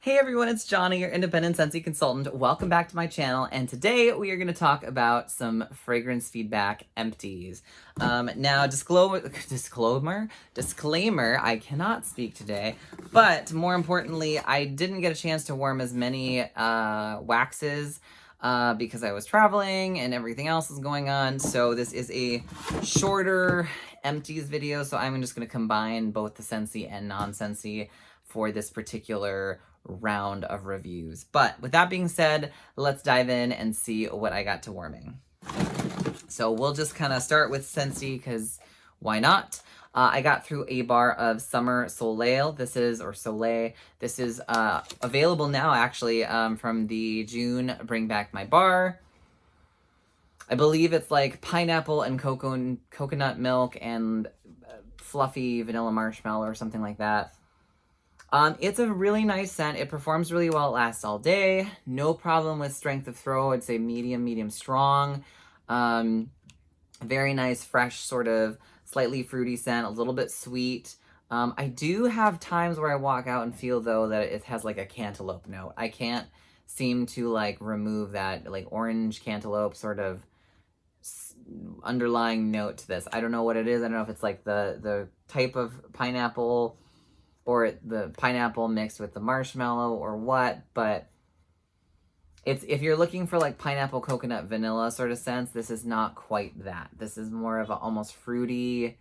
Hey everyone, it's Johnny, your independent Scentsy consultant. Welcome back to my channel, and today we are going to talk about some fragrance feedback empties. Now, disclaimer, I cannot speak today, but more importantly, I didn't get a chance to warm as many waxes because I was traveling and everything else is going on, so this is a shorter empties video, so I'm just going to combine both the Scentsy and non-Scentsy for this particular round of reviews. But with that being said, let's dive in and see what I got to warming. So we'll just kind of start with Scentsy because why not? I got through a bar of Summer Soleil. This is available now actually from the June Bring Back My Bar. I believe it's like pineapple and coconut milk and fluffy vanilla marshmallow or something like that. It's a really nice scent. It performs really well. It lasts all day. No problem with strength of throw. I'd say medium strong. Very nice, fresh, sort of slightly fruity scent, a little bit sweet. I do have times where I walk out and feel, though, that it has like a cantaloupe note. I can't seem to like remove that like orange cantaloupe sort of underlying note to this. I don't know what it is. I don't know if it's like the type of pineapple or the pineapple mixed with the marshmallow or what, but if you're looking for like pineapple, coconut, vanilla sort of scents, this is not quite that. This is more of a almost fruity,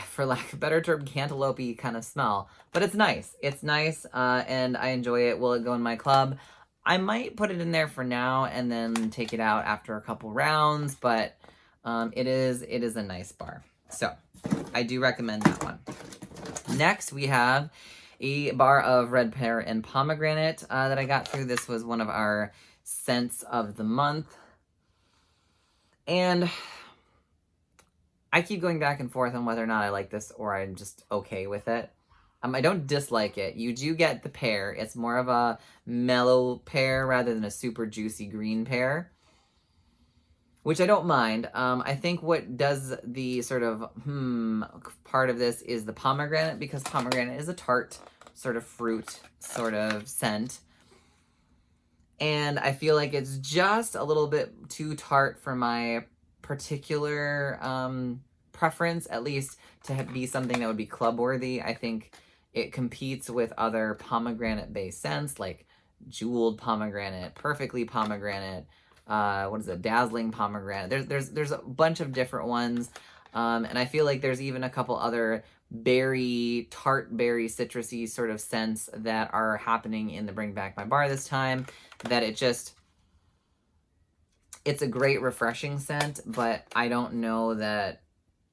for lack of a better term, cantaloupe-y kind of smell. But it's nice. It's nice, and I enjoy it. Will it go in my club? I might put it in there for now and then take it out after a couple rounds, but it is a nice bar. So I do recommend that one. Next, we have a bar of red pear and pomegranate that I got through. This was one of our scents of the month. And I keep going back and forth on whether or not I like this or I'm just okay with it. I don't dislike it. You do get the pear. It's more of a mellow pear rather than a super juicy green pear, which I don't mind. I think what does the sort of part of this is the pomegranate, because pomegranate is a tart sort of fruit sort of scent. And I feel like it's just a little bit too tart for my particular preference, at least to be something that would be club worthy. I think it competes with other pomegranate-based scents like jeweled pomegranate, perfectly pomegranate, what is it, dazzling pomegranate. There's a bunch of different ones, and I feel like there's even a couple other tart berry citrusy sort of scents that are happening in the Bring Back My Bar this time, that it's a great refreshing scent, but I don't know that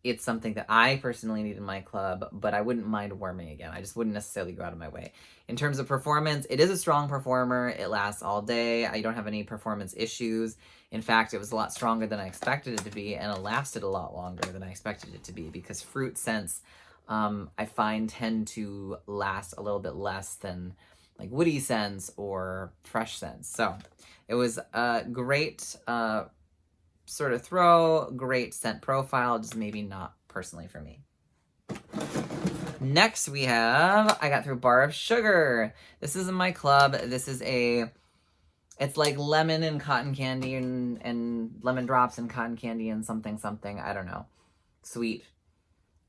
it's something that I personally need in my club, but I wouldn't mind warming again. I just wouldn't necessarily go out of my way. In terms of performance, it is a strong performer. It lasts all day. I don't have any performance issues. In fact, it was a lot stronger than I expected it to be, and it lasted a lot longer than I expected it to be, because fruit scents, I find, tend to last a little bit less than like woody scents or fresh scents. So it was a great sort of throw, great scent profile, just maybe not personally for me. Next we have, I got through Bar of Sugar. This is in my club. This is it's like lemon and cotton candy and lemon drops and cotton candy and something, I don't know, sweet.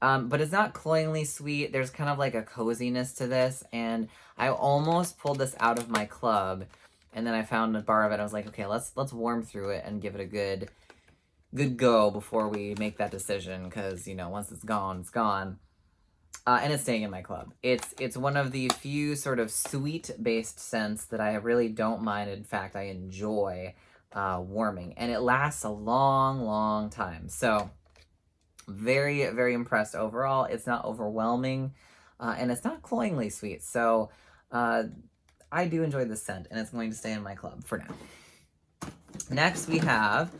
But it's not cloyingly sweet. There's kind of like a coziness to this, and I almost pulled this out of my club, and then I found a bar of it. I was like, okay, let's warm through it and give it a good go before we make that decision, because, you know, once it's gone, it's gone. And it's staying in my club. It's one of the few sort of sweet-based scents that I really don't mind. In fact, I enjoy warming, and it lasts a long time. So very impressed overall. It's not overwhelming, and it's not cloyingly sweet. So I do enjoy this scent, and it's going to stay in my club for now. Next, we have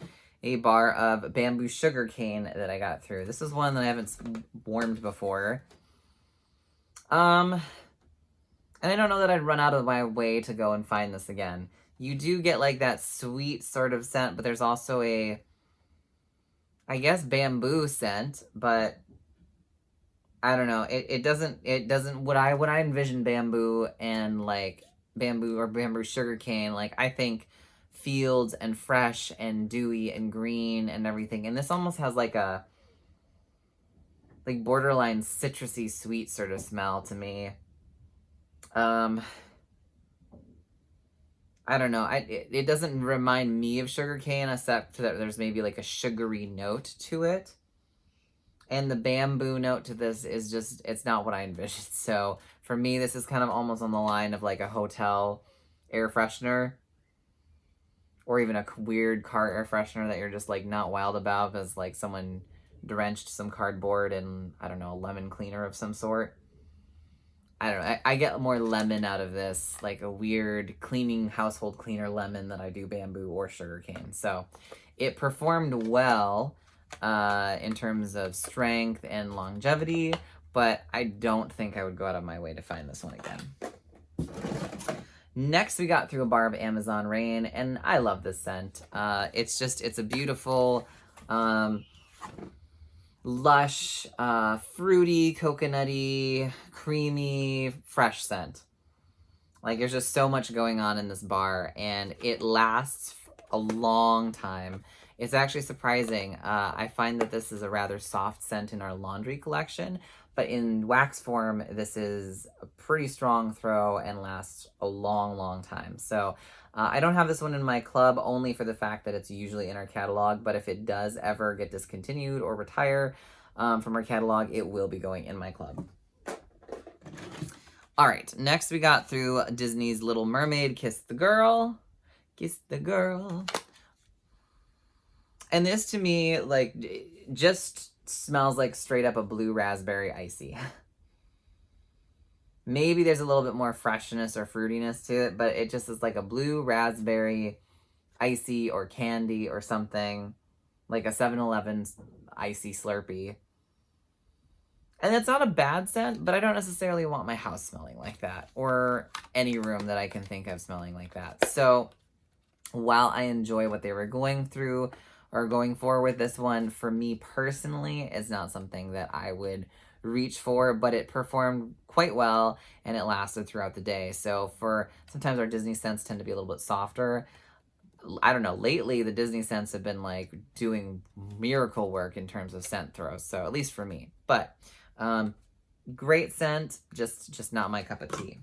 a bar of Bamboo Sugarcane that I got through. This is one that I haven't warmed before. And I don't know that I'd run out of my way to go and find this again. You do get like that sweet sort of scent, but there's also a, I guess, bamboo scent, but I don't know. It doesn't when I envision bamboo and like bamboo or bamboo sugarcane, like I think fields and fresh and dewy and green and everything. And this almost has like a like borderline citrusy sweet sort of smell to me. I don't know. It doesn't remind me of sugarcane, except that there's maybe like a sugary note to it. And the bamboo note to this is just, it's not what I envisioned. So for me, this is kind of almost on the line of like a hotel air freshener. Or even a weird car air freshener that you're just like not wild about because like someone drenched some cardboard in, I don't know, a lemon cleaner of some sort. I don't know. I get more lemon out of this, like a weird cleaning household cleaner lemon than I do bamboo or sugarcane. So it performed well in terms of strength and longevity, but I don't think I would go out of my way to find this one again. Next, we got through a bar of Amazon Rain, and I love this scent. It's a beautiful, lush, fruity, coconutty, creamy, fresh scent. Like, there's just so much going on in this bar, and it lasts a long time. It's actually surprising. I find that this is a rather soft scent in our laundry collection, but in wax form, this is a pretty strong throw and lasts a long, long time. So I don't have this one in my club only for the fact that it's usually in our catalog, but if it does ever get discontinued or retire from our catalog, it will be going in my club. All right, next we got through Disney's Little Mermaid, Kiss the Girl. Kiss the Girl. And this to me, like, just smells like straight up a blue raspberry icy. Maybe there's a little bit more freshness or fruitiness to it, but it just is like a blue raspberry icy or candy or something. Like a 7-Eleven icy Slurpee. And it's not a bad scent, but I don't necessarily want my house smelling like that. Or any room that I can think of smelling like that. So, while I enjoy what they were going through or going for with this one, for me personally, it's not something that I would reach for, but it performed quite well and it lasted throughout the day. So for sometimes our Disney scents tend to be a little bit softer. I don't know, lately the Disney scents have been like doing miracle work in terms of scent throws. So at least for me, but great scent, just not my cup of tea.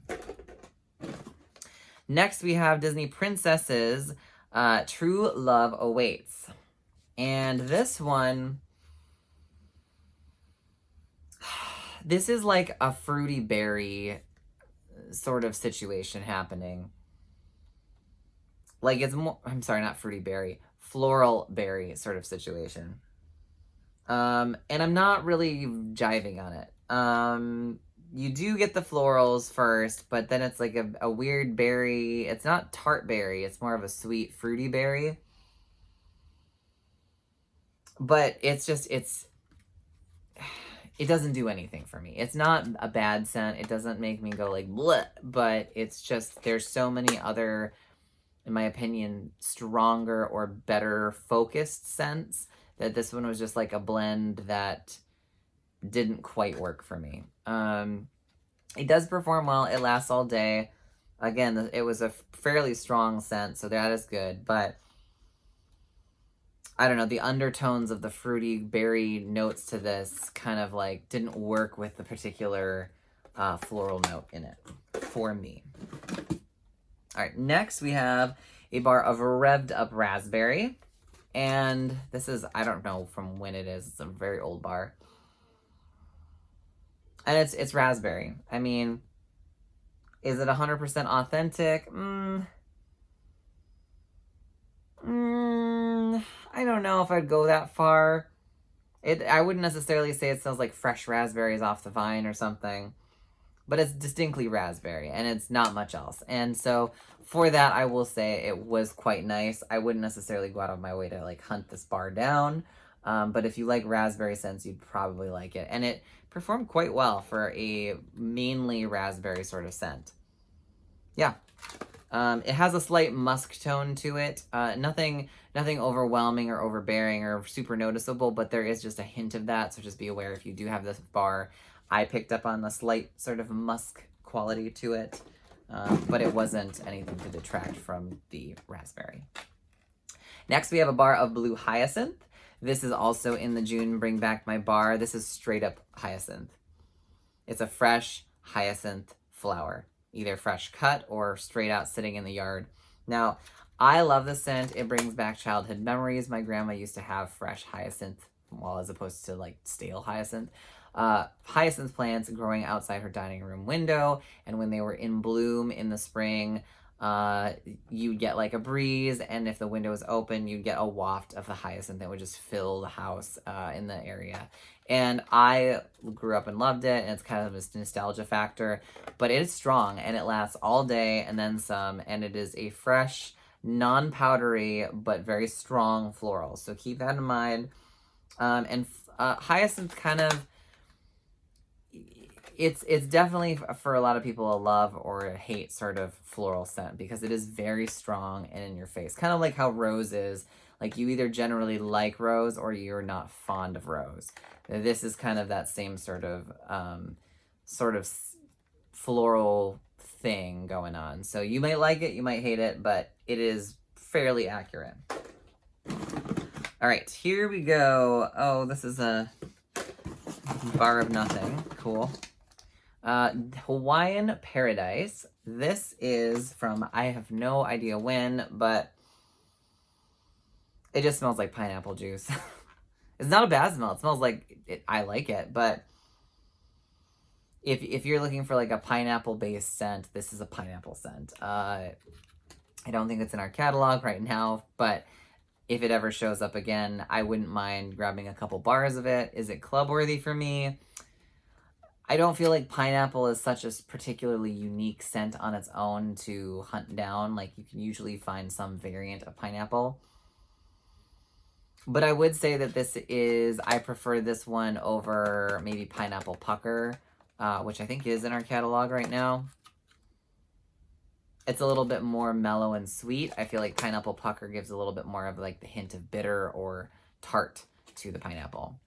Next we have Disney Princesses, True Love Awaits. And this one, this is like a fruity berry sort of situation happening. Like it's more, I'm sorry, not fruity berry, floral berry sort of situation. And I'm not really jiving on it. You do get the florals first, but then it's like a weird berry. It's not tart berry. It's more of a sweet, fruity berry. But it's just, it doesn't do anything for me. It's not a bad scent. It doesn't make me go like, bleh, but it's just, there's so many other, in my opinion, stronger or better focused scents that this one was just like a blend that didn't quite work for me. It does perform well. It lasts all day. Again, it was a fairly strong scent, so that is good, but I don't know, the undertones of the fruity berry notes to this kind of like didn't work with the particular floral note in it for me. All right, next we have a bar of revved up raspberry. And this is, I don't know from when it is. It's a very old bar. And it's raspberry. I mean, is it 100% authentic? I don't know if I'd go that far. I wouldn't necessarily say it smells like fresh raspberries off the vine or something. But it's distinctly raspberry, and it's not much else. And so, for that, I will say it was quite nice. I wouldn't necessarily go out of my way to, like, hunt this bar down. But if you like raspberry scents, you'd probably like it. And it performed quite well for a mainly raspberry sort of scent. Yeah. It has a slight musk tone to it. Nothing overwhelming or overbearing or super noticeable, but there is just a hint of that. So just be aware if you do have this bar. I picked up on a slight sort of musk quality to it, but it wasn't anything to detract from the raspberry. Next, we have a bar of blue hyacinth. This is also in the June Bring Back My Bar. This is straight up hyacinth. It's a fresh hyacinth flower, either fresh cut or straight out sitting in the yard. Now, I love the scent. It brings back childhood memories. My grandma used to have fresh hyacinth, well, as opposed to like stale hyacinth. Hyacinth plants growing outside her dining room window, and when they were in bloom in the spring, you'd get like a breeze, and if the window was open, you'd get a waft of the hyacinth that would just fill the house in the area. And I grew up and loved it, and it's kind of a nostalgia factor, but it is strong, and it lasts all day and then some, and it is a fresh, non-powdery, but very strong floral. So keep that in mind. Hyacinth kind of, it's definitely for a lot of people a love or a hate sort of floral scent, because it is very strong and in your face. Kind of like how rose is. Like, you either generally like rose or you're not fond of rose. This is kind of that same sort of floral thing going on. So you might like it, you might hate it, but it is fairly accurate. All right, here we go. Oh, this is a bar of nothing. Cool. Hawaiian Paradise. This is from, I have no idea when, but it just smells like pineapple juice. It's not a bad smell. It smells like it. I like it, but if you're looking for like a pineapple-based scent, this is a pineapple scent. I don't think it's in our catalog right now, but if it ever shows up again, I wouldn't mind grabbing a couple bars of it. Is it club-worthy for me? I don't feel like pineapple is such a particularly unique scent on its own to hunt down. Like, you can usually find some variant of pineapple. But I would say that I prefer this one over maybe Pineapple Pucker, which I think is in our catalog right now. It's a little bit more mellow and sweet. I feel like Pineapple Pucker gives a little bit more of like the hint of bitter or tart to the pineapple.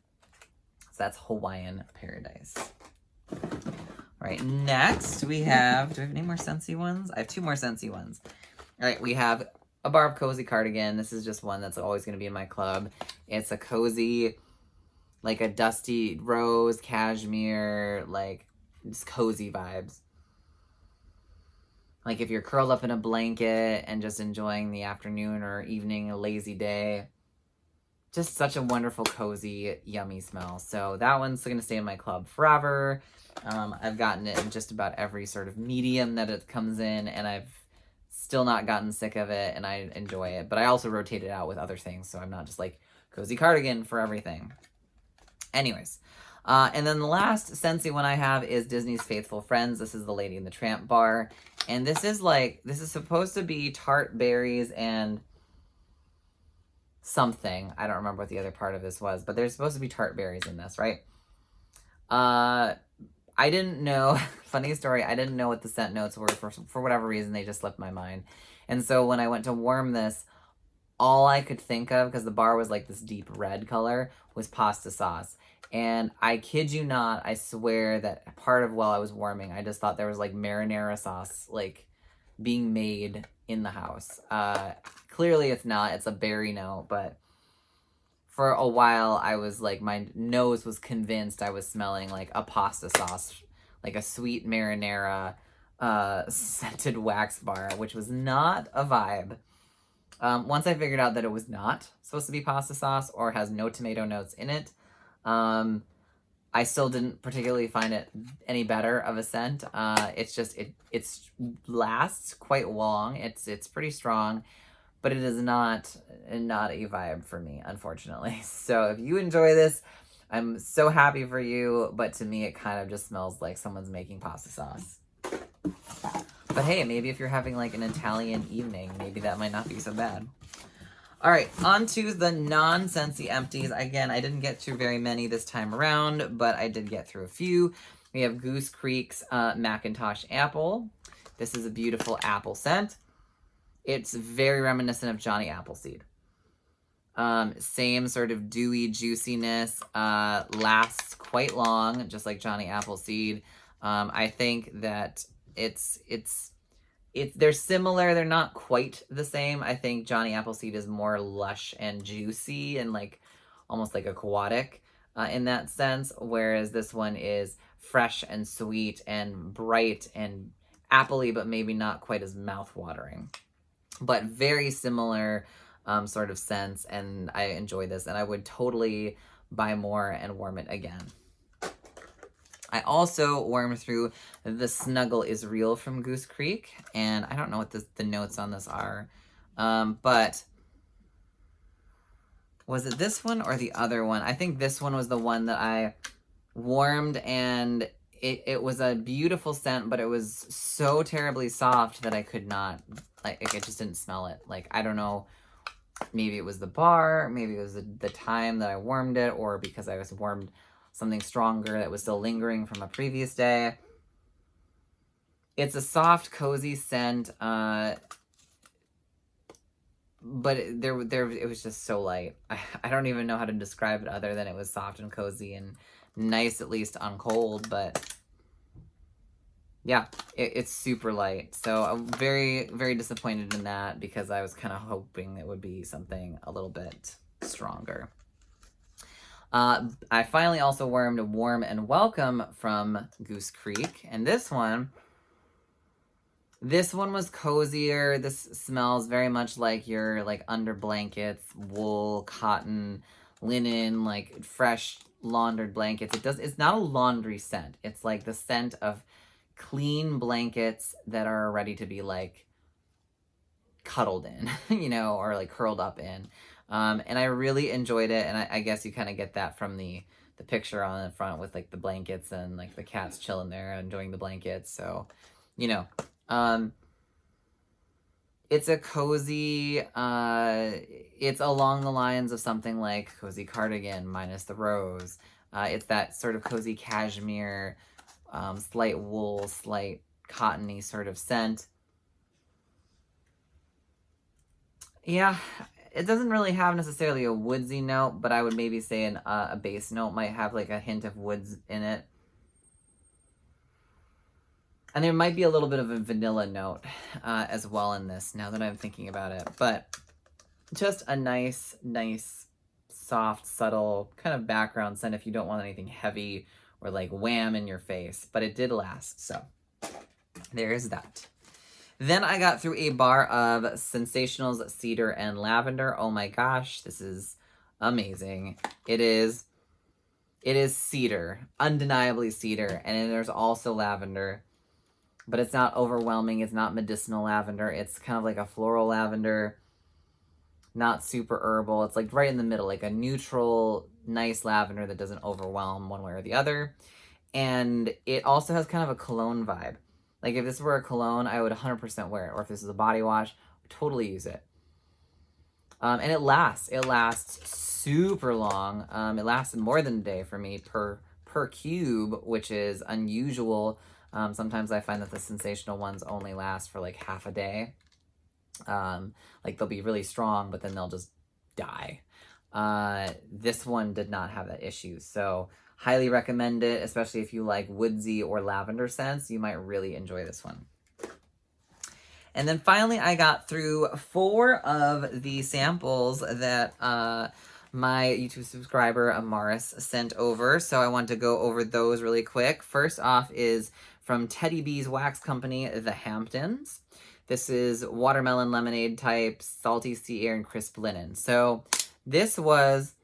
So that's Hawaiian Paradise. All right, next we have, do we have any more Scentsy ones? I have 2 more Scentsy ones. All right, we have a bar of cozy cardigan. This is just one that's always going to be in my club. It's a cozy, like a dusty rose, cashmere, like just cozy vibes. Like if you're curled up in a blanket and just enjoying the afternoon or evening, a lazy day. Just such a wonderful, cozy, yummy smell. So that one's going to stay in my club forever. I've gotten it in just about every sort of medium that it comes in, and I've still not gotten sick of it, and I enjoy it. But I also rotate it out with other things, so I'm not just like cozy cardigan for everything. Anyways, and then the last Scentsy one I have is Disney's Faithful Friends. This is the Lady and the Tramp bar. And this is supposed to be tart berries and something. I don't remember what the other part of this was, but there's supposed to be tart berries in this, right? I didn't know, funny story, I didn't know what the scent notes were. For whatever reason, they just slipped my mind. And so when I went to warm this, all I could think of, because the bar was like this deep red color, was pasta sauce. And I kid you not, I swear that part of while I was warming, I just thought there was like marinara sauce like being made in the house. Clearly it's not, it's a berry note, but for a while I was like, my nose was convinced I was smelling like a pasta sauce, like a sweet marinara scented wax bar, which was not a vibe. Once I figured out that it was not supposed to be pasta sauce or has no tomato notes in it, I still didn't particularly find it any better of a scent. It's just, it lasts quite long. It's pretty strong, but it is not a vibe for me, unfortunately. So if you enjoy this, I'm so happy for you, but to me, it kind of just smells like someone's making pasta sauce. But hey, maybe if you're having like an Italian evening, maybe that might not be so bad. All right, on to the non-Scentsy empties. Again, I didn't get through very many this time around, but I did get through a few. We have Goose Creek's McIntosh Apple. This is a beautiful apple scent. It's very reminiscent of Johnny Appleseed. Same sort of dewy juiciness, lasts quite long, just like Johnny Appleseed. I think that they're similar. They're not quite the same. I think Johnny Appleseed is more lush and juicy and like almost like aquatic in that sense, whereas this one is fresh and sweet and bright and appley, but maybe not quite as mouth-watering. But very similar sort of scents, and I enjoy this, and I would totally buy more and warm it again. I also warmed through the Snuggle Israel from Goose Creek, and I don't know what the notes on this are, but was it this one or the other one? I think this one was the one that I warmed, and it was a beautiful scent, but it was so terribly soft that I could not, like, I just didn't smell it. Like, I don't know, maybe it was the bar, maybe it was the time that I warmed it, or because I was warmed something stronger that was still lingering from a previous day. It's a soft, cozy scent, but it was just so light. I don't even know how to describe it other than it was soft and cozy and nice, at least on cold, but yeah, it's super light. So I'm very, very disappointed in that because I was kind of hoping it would be something a little bit stronger. I finally also warmed Warm and Welcome from Goose Creek, and this one was cozier. This smells very much like your like under blankets, wool, cotton, linen, like fresh laundered blankets. It's not a laundry scent. It's like the scent of clean blankets that are ready to be like cuddled in, you know, or like curled up in. And I really enjoyed it, and I guess you kind of get that from the picture on the front with like the blankets and like the cats chilling there enjoying the blankets. So, you know, it's a cozy, it's along the lines of something like Cozy Cardigan minus the rose. It's that sort of cozy cashmere, slight wool, slight cottony sort of scent. Yeah, it doesn't really have necessarily a woodsy note, but I would maybe say a base note might have like a hint of woods in it. And there might be a little bit of a vanilla note as well in this, now that I'm thinking about it. But just a nice, soft, subtle kind of background scent if you don't want anything heavy or like wham in your face. But it did last, so there is that. Then I got through a bar of Sensationals Cedar and Lavender. Oh my gosh, this is amazing. It is cedar, undeniably cedar, and then there's also lavender, but it's not overwhelming. It's not medicinal lavender. It's kind of like a floral lavender, not super herbal. It's like right in the middle, like a neutral, nice lavender that doesn't overwhelm one way or the other. And it also has kind of a cologne vibe. Like, if this were a cologne, I would 100% wear it. Or if this is a body wash, I would totally use it. And it lasts. It lasts super long. It lasted more than a day for me per cube, which is unusual. Sometimes I find that the sensational ones only last for like half a day. Like, they'll be really strong, but then they'll just die. This one did not have that issue. So highly recommend it, especially if you like woodsy or lavender scents. You might really enjoy this one. And then finally, I got through 4 of the samples that my YouTube subscriber, Amaris, sent over. So I want to go over those really quick. First off is from Teddy B's Wax Company, Thehamptons. This is watermelon lemonade type, salty sea air, and crisp linen. So this was...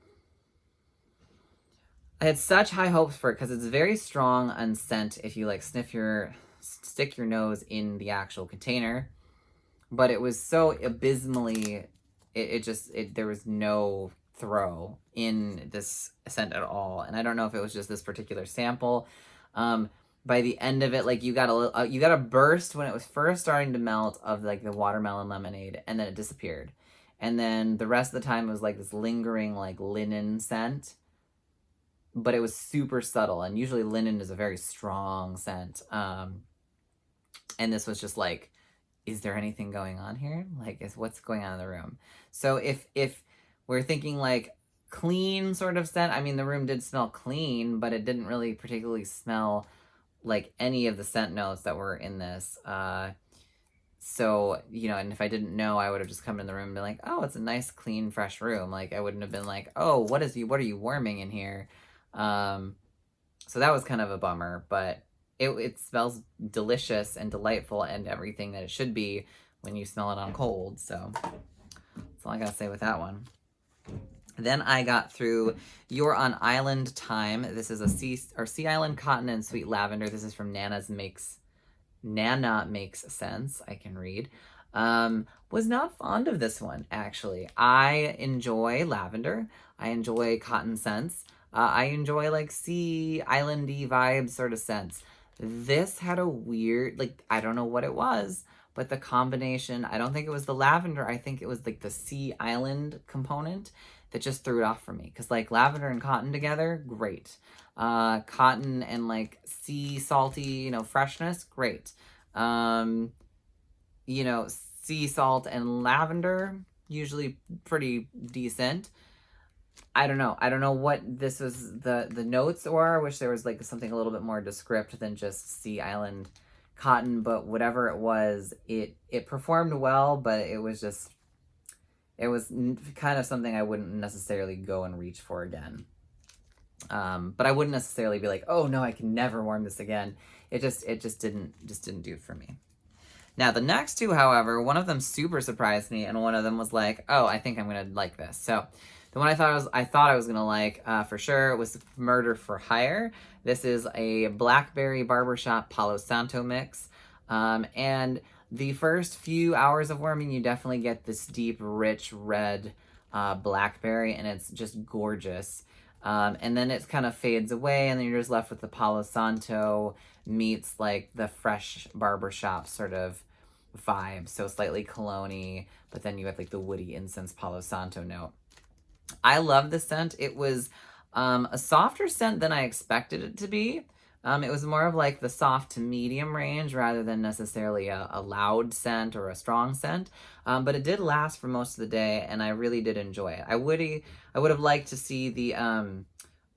I had such high hopes for it because it's very strong on scent if you like stick your nose in the actual container. But it was so abysmally, there was no throw in this scent at all. And I don't know if it was just this particular sample. By the end of it, like you got a burst when it was first starting to melt of like the watermelon lemonade, and then it disappeared. And then the rest of the time it was like this lingering like linen scent. But it was super subtle, and usually linen is a very strong scent. And this was just like, is there anything going on here? Like, what's going on in the room? So if we're thinking like clean sort of scent. I mean, the room did smell clean, but it didn't really particularly smell like any of the scent notes that were in this. So, you know, and if I didn't know, I would have just come in the room and been like, oh, it's a nice, clean, fresh room. Like, I wouldn't have been like, oh, what are you warming in here? So that was kind of a bummer, but it smells delicious and delightful and everything that it should be when you smell it on cold. So that's all I gotta say with that one. Then I got through Youre On Island Time. This is a Sea Island Cotton and Sweet Lavender. This is from Nana Makes Sense. I can read. Was not fond of this one, actually. I enjoy lavender. I enjoy cotton scents. I enjoy like sea islandy vibe sort of scents. This had a weird, like, I don't know what it was, but the combination, I don't think it was the lavender. I think it was like the sea island component that just threw it off for me. Because like lavender and cotton together, great. Cotton and like sea salty, you know, freshness, great. You know, sea salt and lavender, usually pretty decent. I don't know. I don't know what this was the notes were. I wish there was like something a little bit more descriptive than just sea island cotton, but whatever it was, it performed well, but it was kind of something I wouldn't necessarily go and reach for again. But I wouldn't necessarily be like, oh no, I can never warm this again. It just didn't do it for me. Now the next two, however, one of them super surprised me, and one of them was like, oh, I think I'm gonna like this. So the one I thought I was gonna like for sure was Murder for Hire. This is a blackberry barbershop Palo Santo mix, and the first few hours of warming, you definitely get this deep, rich red blackberry, and it's just gorgeous. And then it kind of fades away, and then you're just left with the Palo Santo meets like the fresh barbershop sort of vibe. So slightly cologne-y, but then you have like the woody incense Palo Santo note. I love the scent. It was a softer scent than I expected it to be. It was more of like the soft to medium range rather than necessarily a loud scent or a strong scent. But it did last for most of the day, and I really did enjoy it. I would have liked to see the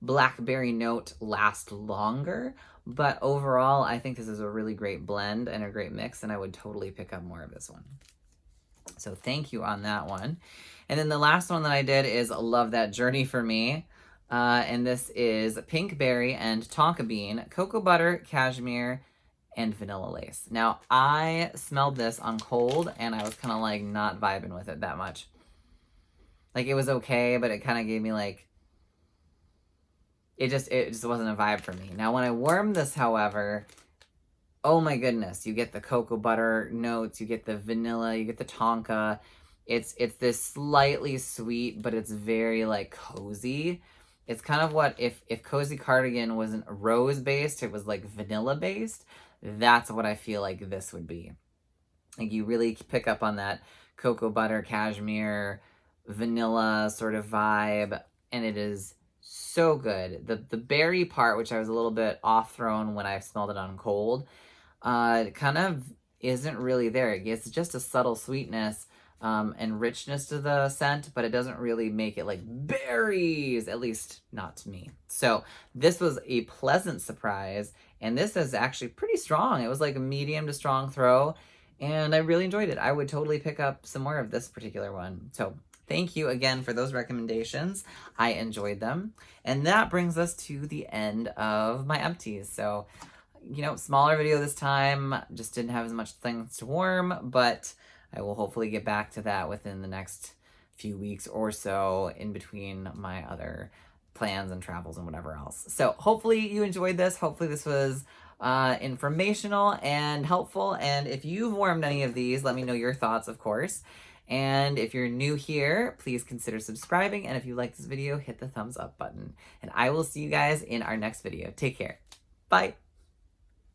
blackberry note last longer, but overall, I think this is a really great blend and a great mix, and I would totally pick up more of this one. So thank you on that one. And then the last one that I did is Love That Journey for Me. And this is pink berry and tonka bean, cocoa butter, cashmere, and vanilla lace. Now, I smelled this on cold, and I was kind of like not vibing with it that much. Like, it was okay, but it kind of gave me like, it just wasn't a vibe for me. Now, when I warmed this, however, oh my goodness, you get the cocoa butter notes, you get the vanilla, you get the tonka. It's this slightly sweet, but it's very like cozy. It's kind of what if Cozy Cardigan wasn't rose-based, it was like vanilla-based. That's what I feel like this would be. Like you really pick up on that cocoa butter, cashmere, vanilla sort of vibe, and it is so good. The berry part, which I was a little bit off-thrown when I smelled it on cold, kind of isn't really there. It's just a subtle sweetness and richness to the scent, but it doesn't really make it like berries, at least not to me. So this was a pleasant surprise, and this is actually pretty strong. It was like a medium to strong throw, and I really enjoyed it. I would totally pick up some more of this particular one. So thank you again for those recommendations. I enjoyed them. And that brings us to the end of my empties. So, you know, smaller video this time, just didn't have as much things to warm, but I will hopefully get back to that within the next few weeks or so in between my other plans and travels and whatever else. So hopefully you enjoyed this. Hopefully this was informational and helpful. And if you've warmed any of these, let me know your thoughts, of course. And if you're new here, please consider subscribing. And if you like this video, hit the thumbs up button. And I will see you guys in our next video. Take care. Bye.